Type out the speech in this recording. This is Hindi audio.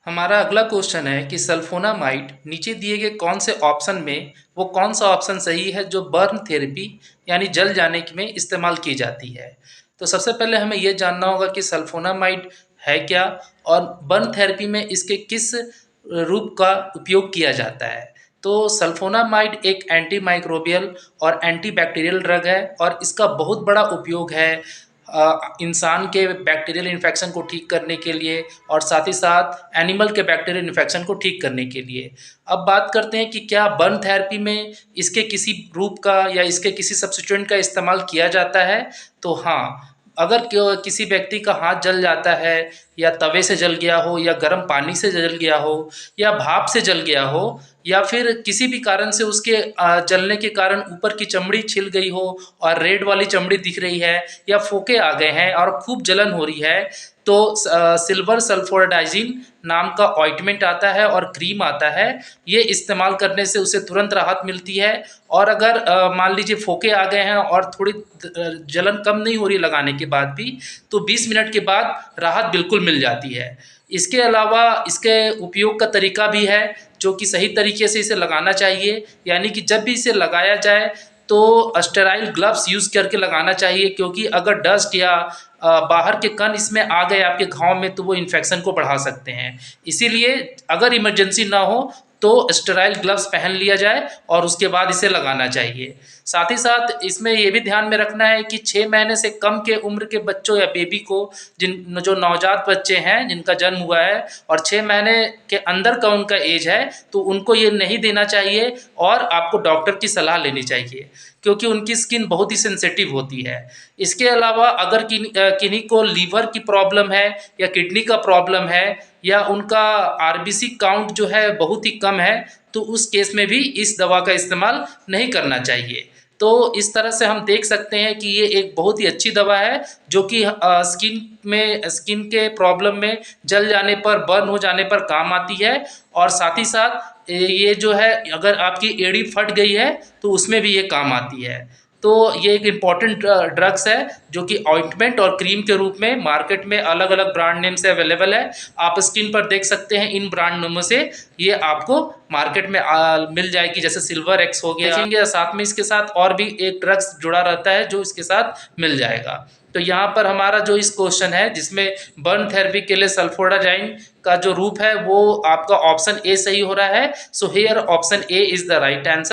हमारा अगला क्वेश्चन है कि सल्फोनामाइड नीचे दिए गए कौन से ऑप्शन में वो कौन सा ऑप्शन सही है जो बर्न थेरेपी यानी जल जाने में इस्तेमाल की जाती है। तो सबसे पहले हमें ये जानना होगा कि सल्फोनामाइड है क्या और बर्न थेरेपी में इसके किस रूप का उपयोग किया जाता है। तो सल्फोनामाइड एक एंटी माइक्रोबियल और एंटी बैक्टीरियल ड्रग है और इसका बहुत बड़ा उपयोग है इंसान के बैक्टीरियल इन्फेक्शन को ठीक करने के लिए और साथ ही साथ एनिमल के बैक्टीरियल इन्फेक्शन को ठीक करने के लिए। अब बात करते हैं कि क्या बर्न थेरेपी में इसके किसी रूप का या इसके किसी सब्स्टिट्यूएंट का इस्तेमाल किया जाता है। तो हाँ, अगर किसी व्यक्ति का हाथ जल जाता है या तवे से जल गया हो या गर्म पानी से जल गया हो या भाप से जल गया हो या फिर किसी भी कारण से उसके जलने के कारण ऊपर की चमड़ी छिल गई हो और रेड वाली चमड़ी दिख रही है या फोके आ गए हैं और खूब जलन हो रही है, तो सिल्वर सल्फोडाइजिन नाम का ऑइंटमेंट आता है और क्रीम आता है। ये इस्तेमाल करने से उसे तुरंत राहत मिलती है। और अगर मान लीजिए फोके आ गए हैं और थोड़ी जलन कम नहीं हो रही लगाने के बाद भी, तो 20 मिनट के बाद राहत बिल्कुल मिल जाती है। इसके अलावा इसके उपयोग का तरीका भी है जो कि सही तरीके से इसे लगाना चाहिए, यानी कि जब भी इसे लगाया जाए तो स्टेराइल ग्लव्स यूज़ करके लगाना चाहिए, क्योंकि अगर डस्ट या बाहर के कण इसमें आ गए आपके घाव में तो वो इन्फेक्शन को बढ़ा सकते हैं। इसीलिए अगर इमरजेंसी ना हो तो स्टेराइल ग्लव्स पहन लिया जाए और उसके बाद इसे लगाना चाहिए। साथ ही साथ इसमें ये भी ध्यान में रखना है कि 6 महीने से कम के उम्र के बच्चों या बेबी को, जिन जो नवजात बच्चे हैं जिनका जन्म हुआ है और 6 महीने के अंदर का उनका एज है, तो उनको ये नहीं देना चाहिए और आपको डॉक्टर की सलाह लेनी चाहिए, क्योंकि उनकी स्किन बहुत ही सेंसिटिव होती है। इसके अलावा अगर किन्हीं को लीवर की प्रॉब्लम है या किडनी का प्रॉब्लम है या उनका आरबीसी काउंट जो है बहुत ही कम है, तो उस केस में भी इस दवा का इस्तेमाल नहीं करना चाहिए। तो इस तरह से हम देख सकते हैं कि ये एक बहुत ही अच्छी दवा है जो कि स्किन के प्रॉब्लम में जल जाने पर, बर्न हो जाने पर काम आती है। और साथ ही साथ ये जो है, अगर आपकी एड़ी फट गई है तो उसमें भी ये काम आती है। तो ये एक इम्पॉर्टेंट ड्रग्स है जो कि ऑइंटमेंट और क्रीम के रूप में मार्केट में अलग अलग ब्रांड नेम से अवेलेबल है। आप स्क्रीन पर देख सकते हैं इन ब्रांड नेमों से ये आपको मार्केट में मिल जाएगी, जैसे सिल्वर एक्स हो गया। देखेंगे साथ में इसके साथ और भी एक ड्रग्स जुड़ा रहता है जो इसके साथ मिल जाएगा। तो यहाँ पर हमारा जो इस क्वेश्चन है जिसमें बर्न थेरेपी के लिए सल्फोडाजाइन का जो रूप है वो आपका ऑप्शन ए सही हो रहा है। So here option A is the right answer.